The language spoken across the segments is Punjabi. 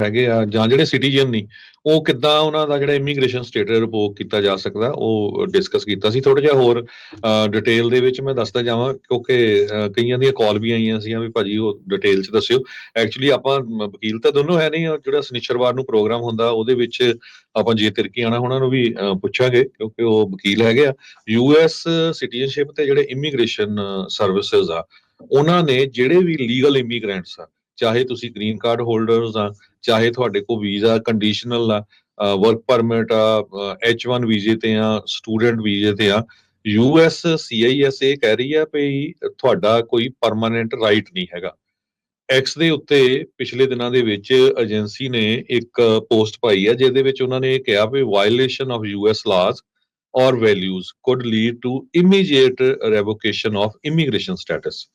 ਹੈਗੇ ਆ ਜਾਂ ਜਿਹੜੇ ਸਿਟੀਜ਼ਨ ਨਹੀਂ, ਉਹ ਕਿੱਦਾਂ ਉਹਨਾਂ ਦਾ ਜਿਹੜਾ ਇਮੀਗ੍ਰੇਸ਼ਨ ਸਟੇਟਸ ਰਿਵੋਕ ਕੀਤਾ ਜਾ ਸਕਦਾ, ਉਹ ਡਿਸਕਸ ਕੀਤਾ ਸੀ। ਥੋੜਾ ਜਿਹਾ ਹੋਰ ਡਿਟੇਲ ਦੇ ਵਿੱਚ ਮੈਂ ਦੱਸਦਾ ਜਾਵਾਂ, ਕਿਉਂਕਿ ਕਈਆਂ ਦੀਆਂ ਕਾਲ ਵੀ ਆਈਆਂ ਸੀ ਵੀ ਭਾਜੀ ਉਹ ਡਿਟੇਲ 'ਚ ਦੱਸਿਓ। ਐਕਚੁਅਲੀ ਆਪਾਂ ਵਕੀਲ ਤਾਂ ਦੋਨੋਂ ਹੈ ਨਹੀਂ, ਜਿਹੜਾ ਸ਼ਨੀਚਰਵਾਰ ਨੂੰ ਪ੍ਰੋਗਰਾਮ ਹੁੰਦਾ ਉਹਦੇ ਵਿੱਚ ਆਪਾਂ ਜੇ ਤਿਰਕੀ ਆਣਾ ਉਹਨਾਂ ਨੂੰ ਵੀ ਪੁੱਛਾਂਗੇ, ਕਿਉਂਕਿ ਉਹ ਵਕੀਲ ਹੈਗੇ ਆ। US ਸਿਟੀਜ਼ਨਸ਼ਿਪ ਤੇ ਜਿਹੜੇ ਇਮੀਗ੍ਰੇਸ਼ਨ ਸਰਵਿਸਿਜ਼ ਆ, ਉਹਨਾਂ ਨੇ ਜਿਹੜੇ ਵੀ ਲੀਗਲ ਇਮੀਗ੍ਰੈਂਟਸ ਆ, ਚਾਹੇ ਤੁਸੀਂ ਗ੍ਰੀਨ ਕਾਰਡ ਹੋਲਡਰਸ ਆ, ਚਾਹੇ ਤੁਹਾਡੇ ਕੋਲ ਵੀਜ਼ਾ ਕੰਡੀਸ਼ਨਲ ਆ, ਵਰਕ ਪਰਮਿਟ ਆ, H1 ਵੀਜ਼ੇ ਤੇ ਆ, ਸਟੂਡੈਂਟ ਵੀਜ਼ੇ ਤੇ ਆ, US CIS ਇਹ ਕਹਿ ਰਹੀ ਆ ਵੀ ਤੁਹਾਡਾ ਕੋਈ ਪਰਮਾਨੈਂਟ ਰਾਈਟ ਨਹੀਂ ਹੈਗਾ। ਐਕਸ ਦੇ ਉੱਤੇ ਪਿਛਲੇ ਦਿਨਾਂ ਦੇ ਵਿੱਚ ਏਜੰਸੀ ਨੇ ਇੱਕ ਪੋਸਟ ਪਾਈ ਆ, ਜਿਹਦੇ ਵਿੱਚ ਉਹਨਾਂ ਨੇ ਇਹ ਕਿਹਾ ਵੀ violation of US laws or values could lead to immediate revocation of immigration status.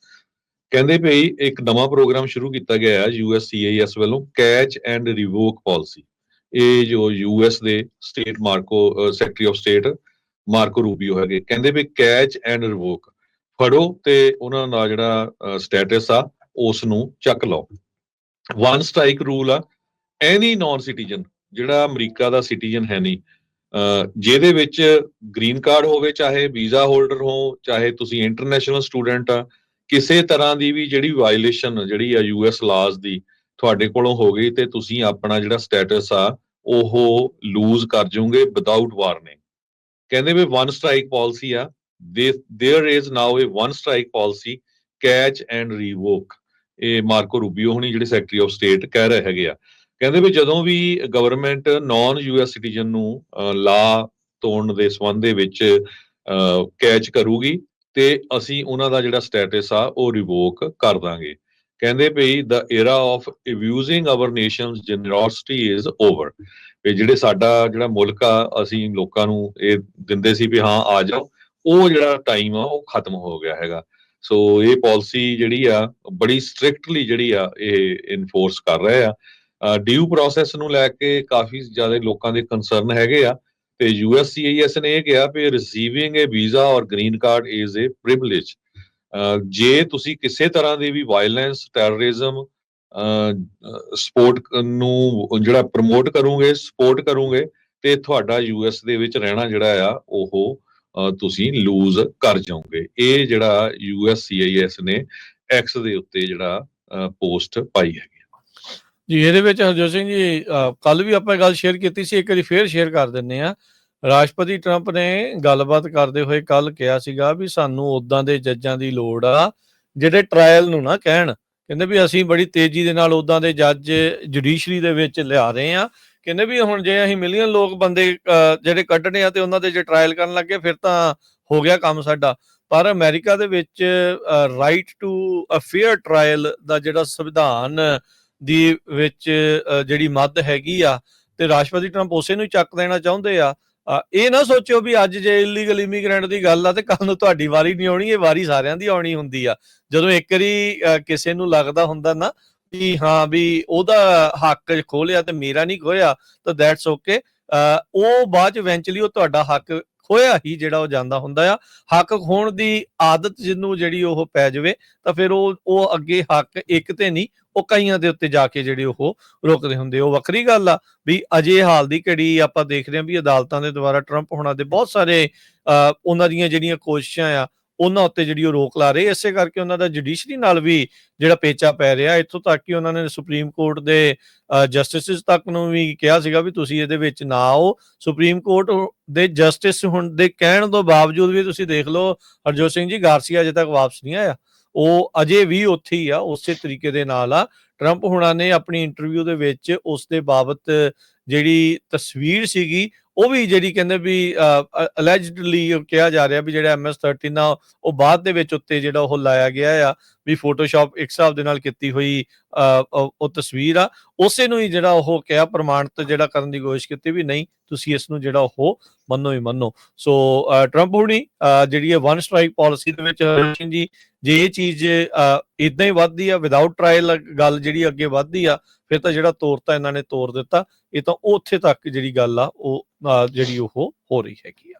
ਕਹਿੰਦੇ ਭਈ ਇੱਕ ਨਵਾਂ ਪ੍ਰੋਗਰਾਮ ਸ਼ੁਰੂ ਕੀਤਾ ਗਿਆ ਹੈ USCIS ਵੱਲੋਂ, ਕੈਚ ਐਂਡ ਰਿਵੋਕ ਪਾਲਿਸੀ। ਇਹ ਜੋ US ਦੇ state secretary of state ਮਾਰਕੋ Rubio ਹੈਗੇ, ਕਹਿੰਦੇ ਵੀ ਕੈਚ ਐਂਡ ਰਿਵੋਕ, ਫੜੋ ਤੇ ਉਹਨਾਂ ਦਾ ਜਿਹੜਾ ਸਟੇਟਸ ਆ ਉਸ ਨੂੰ ਚੱਕ ਲਓ। ਵਨ ਸਟ੍ਰਾਈਕ ਰੂਲ ਆ, ਐਨੀ ਨਾਨ ਸਿਟੀਜ਼ਨ ਜਿਹੜਾ ਅਮਰੀਕਾ ਦਾ ਸਿਟੀਜ਼ਨ ਹੈ ਨਹੀਂ, ਜਿਹਦੇ ਵਿੱਚ ਗ੍ਰੀਨ ਕਾਰਡ ਹੋਵੇ, ਚਾਹੇ ਵੀਜ਼ਾ ਹੋਲਡਰ ਹੋ, ਚਾਹੇ ਤੁਸੀਂ ਇੰਟਰਨੈਸ਼ਨਲ ਸਟੂਡੈਂਟ ਆ, ਕਿਸੇ ਤਰ੍ਹਾਂ ਦੀ ਵੀ ਜਿਹੜੀ ਵਾਇਓਲੇਸ਼ਨ ਜਿਹੜੀ ਆ US ਲਾਜ਼ ਦੀ ਤੁਹਾਡੇ ਕੋਲੋਂ ਹੋ ਗਈ ਤੇ ਤੁਸੀਂ ਆਪਣਾ ਜਿਹੜਾ ਸਟੇਟਸ ਆ ਉਹ ਲੂਜ਼ ਕਰ ਜਾਓਗੇ ਵਿਦਆਊਟ ਵਾਰਨਿੰਗ। ਕਹਿੰਦੇ ਵੀ ਵਨ ਸਟ੍ਰਾਈਕ ਪਾਲਿਸੀ ਆ, there is now a one strike policy, catch and revoke. ਇਹ ਮਾਰਕੋ ਰੂਬੀਓ ਹੁਣੀ ਜਿਹੜੇ ਸੈਕਟਰੀ ਆਫ ਸਟੇਟ ਕਹਿ ਰਹੇ ਹੈਗੇ ਆ। ਕਹਿੰਦੇ ਵੀ ਜਦੋਂ ਵੀ ਗਵਰਨਮੈਂਟ ਨਾਨ US ਸਿਟੀਜ਼ਨ ਨੂੰ ਲਾ ਤੋੜਨ ਦੇ ਸੰਬੰਧ ਦੇ ਵਿੱਚ ਕੈਚ ਕਰੂਗੀ ਤੇ ਅਸੀਂ ਉਹਨਾਂ ਦਾ ਜਿਹੜਾ ਸਟੇਟਸ ਆ ਉਹ ਰਿਵੋਕ ਕਰ ਦਾਂਗੇ। ਕਹਿੰਦੇ ਭਈ the era of abusing our nation's generosity is over. ਵੀ ਜਿਹੜੇ ਸਾਡਾ ਜਿਹੜਾ ਮੁਲਕ ਆ, ਅਸੀਂ ਲੋਕਾਂ ਨੂੰ ਇਹ ਦਿੰਦੇ ਸੀ ਵੀ ਹਾਂ ਆ ਜਾਓ, ਉਹ ਜਿਹੜਾ ਟਾਈਮ ਆ ਉਹ ਖਤਮ ਹੋ ਗਿਆ ਹੈਗਾ। ਸੋ ਇਹ ਪਾਲਿਸੀ ਜਿਹੜੀ ਆ ਬੜੀ ਸਟ੍ਰਿਕਟਲੀ ਜਿਹੜੀ ਆ ਇਹ ਇਨਫੋਰਸ ਕਰ ਰਹੇ ਆ। ਡਿਊ ਪ੍ਰੋਸੈਸ ਨੂੰ ਲੈ ਕੇ ਕਾਫੀ ਜ਼ਿਆਦਾ ਲੋਕਾਂ ਦੇ ਕੰਸਰਨ ਹੈਗੇ ਆ, ਤੇ USCIS ਨੇ ਇਹ ਕਿਹਾ ਵੀ ਰਿਸੀਵਿੰਗ ਏ ਵੀਜ਼ਾ ਔਰ green card is a privilege. ਜੇ ਤੁਸੀਂ ਕਿਸੇ ਤਰ੍ਹਾਂ ਦੀ ਵੀ ਵਾਇਲੈਂਸ, ਟੈਰਰਿਜ਼ਮ ਸਪੋਰਟ ਨੂੰ ਜਿਹੜਾ ਪ੍ਰਮੋਟ ਕਰੋਗੇ, ਸਪੋਰਟ ਕਰੋਗੇ, ਤੇ ਤੁਹਾਡਾ US ਦੇ ਵਿੱਚ ਰਹਿਣਾ ਜਿਹੜਾ ਆ ਉਹ ਤੁਸੀਂ ਲੂਜ਼ ਕਰ ਜਾਓਗੇ। ਇਹ ਜਿਹੜਾ USCIS ਨੇ ਐਕਸ ਦੇ ਉੱਤੇ ਜਿਹੜਾ ਪੋਸਟ ਪਾਈ ਹੈਗੀ ਜੀ। ਇਹਦੇ ਵਿੱਚ ਹਰਜੋਤ ਸਿੰਘ ਜੀ ਕੱਲ ਵੀ ਆਪਾਂ ਗੱਲ ਸ਼ੇਅਰ ਕੀਤੀ ਸੀ, ਇੱਕ ਵਾਰੀ ਫੇਰ ਸ਼ੇਅਰ ਕਰ ਦਿੰਦੇ ਆ। ਰਾਸ਼ਟਰਪਤੀ ਟਰੰਪ ਨੇ ਗੱਲਬਾਤ ਕਰਦੇ ਹੋਏ ਕੱਲ ਕਿਹਾ ਸੀਗਾ ਵੀ ਸਾਨੂੰ ਉਦਾਂ ਦੇ ਜੱਜਾਂ ਦੀ ਲੋੜ ਆ ਜਿਹੜੇ ਟਰਾਇਲ ਨੂੰ ਨਾ ਕਹਿਣ। ਕਹਿੰਦੇ ਵੀ ਅਸੀਂ ਬੜੀ ਤੇਜ਼ੀ ਦੇ ਨਾਲ ਉਦਾਂ ਦੇ ਜੱਜ ਜੁਡੀਸ਼ਰੀ ਦੇ ਵਿੱਚ ਲਿਆ ਰਹੇ ਆ। ਕਹਿੰਦੇ ਵੀ ਹੁਣ ਜੇ ਅਸੀਂ ਮਿਲੀਅਨ ਲੋਕ ਬੰਦੇ ਜਿਹੜੇ ਕੱਢਣੇ ਆ ਤੇ ਉਹਨਾਂ ਦੇ ਜੇ ਟਰਾਇਲ ਕਰਨ ਲੱਗੇ ਫਿਰ ਤਾਂ ਹੋ ਗਿਆ ਕੰਮ ਸਾਡਾ। ਪਰ ਅਮਰੀਕਾ ਦੇ ਵਿੱਚ right to a fair trial ਦਾ ਜਿਹੜਾ ਸੰਵਿਧਾਨ ਦੀ ਵਿੱਚ ਜਿਹੜੀ ਮੱਦ ਹੈਗੀ ਆ, ਤੇ ਰਾਸ਼ਟਰਪਤੀ ਟਰੰਪ ਉਸੇ ਨੂੰ ਚੱਕ ਦੇਣਾ ਚਾਹੁੰਦੇ ਆ। ਇਹ ਨਾ ਸੋਚਿਓ ਵੀ ਅੱਜ ਜੇ ਇਲੀਗਲ ਇਮੀਗ੍ਰੈਂਟ ਦੀ ਗੱਲ ਆ ਤੇ ਕੱਲ ਨੂੰ ਤੁਹਾਡੀ ਵਾਰੀ ਨਹੀਂ ਆਉਣੀ, ਇਹ ਵਾਰੀ ਸਾਰਿਆਂ ਦੀ ਆਉਣੀ ਹੁੰਦੀ ਆ। ਜਦੋਂ ਇੱਕ ਵਾਰੀ ਕਿਸੇ ਨੂੰ ਲੱਗਦਾ ਹੁੰਦਾ ਨਾ ਵੀ ਹਾਂ ਵੀ ਉਹਦਾ ਹੱਕ ਖੋਲਿਆ ਤੇ ਮੇਰਾ ਨਹੀਂ ਖੋਇਆ, ਤਾਂ ਦੈਟਸ ਓਕੇ। ਉਹ ਬਾਅਦ ਚ ਇਵੈਂਚੁਅਲੀ ਉਹ ਤੁਹਾਡਾ ਹੱਕ ਖੋਇਆ ਹੀ ਜਿਹੜਾ ਉਹ ਜਾਂਦਾ ਹੁੰਦਾ ਆ। ਹੱਕ ਖੋਣ ਦੀ ਆਦਤ ਜਿਹਨੂੰ ਜਿਹੜੀ ਉਹ ਪੈ ਜਾਵੇ ਤਾਂ ਫਿਰ ਉਹ ਅੱਗੇ ਹੱਕ ਇੱਕ ਤੇ ਨਹੀਂ, ਉਹ ਕਈਆਂ ਦੇ ਉੱਤੇ ਜਾ ਕੇ ਜਿਹੜੇ ਉਹ ਰੁਕਦੇ ਹੁੰਦੇ। ਉਹ ਵੱਖਰੀ ਗੱਲ ਆ ਵੀ ਅਜੇ ਹਾਲ ਦੀ ਘੜੀ ਆਪਾਂ ਦੇਖ ਰਹੇ ਹਾਂ ਵੀ ਅਦਾਲਤਾਂ ਦੇ ਦੁਆਰਾ ਟਰੰਪ ਹੋਣਾ ਦੇ ਬਹੁਤ ਸਾਰੇ ਉਹਨਾਂ ਦੀਆਂ ਜਿਹੜੀਆਂ ਕੋਸ਼ਿਸ਼ਾਂ ਆ ਉਹਨਾਂ ਉੱਤੇ ਜਿਹੜੀ ਉਹ ਰੋਕ ਲਾ ਰਹੇ। ਇਸੇ ਕਰਕੇ ਉਹਨਾਂ ਦਾ ਜੁਡੀਸ਼ਰੀ ਨਾਲ ਵੀ ਜਿਹੜਾ ਪੇਚਾ ਪੈ ਰਿਹਾ, ਇੱਥੋਂ ਤੱਕ ਕਿ ਉਹਨਾਂ ਨੇ ਸੁਪਰੀਮ ਕੋਰਟ ਦੇ ਜਸਟਿਸਿਸ ਤੱਕ ਨੂੰ ਵੀ ਕਿਹਾ ਸੀਗਾ ਵੀ ਤੁਸੀਂ ਇਹਦੇ ਵਿੱਚ ਨਾ ਆਓ। ਸੁਪਰੀਮ ਕੋਰਟ ਦੇ ਜਸਟਿਸ ਹੁਣ ਦੇ ਕਹਿਣ ਤੋਂ ਬਾਵਜੂਦ ਵੀ ਤੁਸੀਂ ਦੇਖ ਲਓ ਹਰਜੋਤ ਸਿੰਘ ਜੀ, ਗਾਰਸੀਆ ਅਜੇ ਤੱਕ ਵਾਪਸ ਨਹੀਂ ਆਇਆ, ਉਹ ਅਜੇ ਵੀ ਉੱਥੇ ਹੀ ਆ। ਉਸੇ ਤਰੀਕੇ ਦੇ ਨਾਲ ਆ ਟਰੰਪ ਹੁਣਾਂ ਨੇ ਆਪਣੀ ਇੰਟਰਵਿਊ ਦੇ ਵਿੱਚ ਉਸ ਦੇ ਬਾਬਤ ਜਿਹੜੀ ਤਸਵੀਰ ਸੀਗੀ ਉਹ ਵੀ ਜਿਹੜੀ ਕਹਿੰਦੇ ਵੀ ਅਲੈਜਡਲੀ ਕਿਹਾ ਜਾ ਰਿਹਾ ਵੀ ਜਿਹੜਾ MS-13 ਆ ਉਹ ਬਾਅਦ ਦੇ ਵਿੱਚ ਉੱਤੇ ਜਿਹੜਾ ਉਹ ਲਾਇਆ ਗਿਆ ਆ ਵੀ ਫੋਟੋਸ਼ਾਪ ਇੱਕ ਹਿਸਾਬ ਦੇ ਨਾਲ ਕੀਤੀ ਹੋਈ ਉਹ ਤਸਵੀਰ ਆ। ਉਸੇ ਨੂੰ ਹੀ ਜਿਹੜਾ ਉਹ ਕਿਹਾ ਪ੍ਰਮਾਣਿਤ ਜਿਹੜਾ ਕਰਨ ਦੀ ਕੋਸ਼ਿਸ਼ ਕੀਤੀ ਵੀ ਨਹੀਂ ਤੁਸੀਂ ਇਸ ਨੂੰ ਜਿਹੜਾ ਉਹ ਮੰਨੋ ਹੀ ਮੰਨੋ। ਸੋ ਟਰੰਪ ਹੁਣੀ ਜਿਹੜੀ ਹੈ ਵਨ ਸਟ੍ਰਾਈਕ ਪਾਲਿਸੀ ਦੇ ਵਿੱਚ ਜੀ, ਜੇ ਇਹ ਚੀਜ਼ ਇਦਾਂ ਹੀ ਵੱਧਦੀ ਆ ਵਿਦਆਊਟ ਟਰਾਇਲ ਗੱਲ ਜਿਹੜੀ ਅੱਗੇ ਵੱਧਦੀ ਆ ਫਿਰ ਤਾਂ ਜਿਹੜਾ ਤੋਰਤਾ ਇਹਨਾਂ ਨੇ ਤੋੜ ਦਿੱਤਾ। ਇਹ ਤਾਂ ਉੱਥੇ ਤੱਕ ਜਿਹੜੀ ਗੱਲ ਆ ਉਹ ਜਿਹੜੀ ਉਹ ਹੋ ਰਹੀ ਹੈਗੀ ਆ।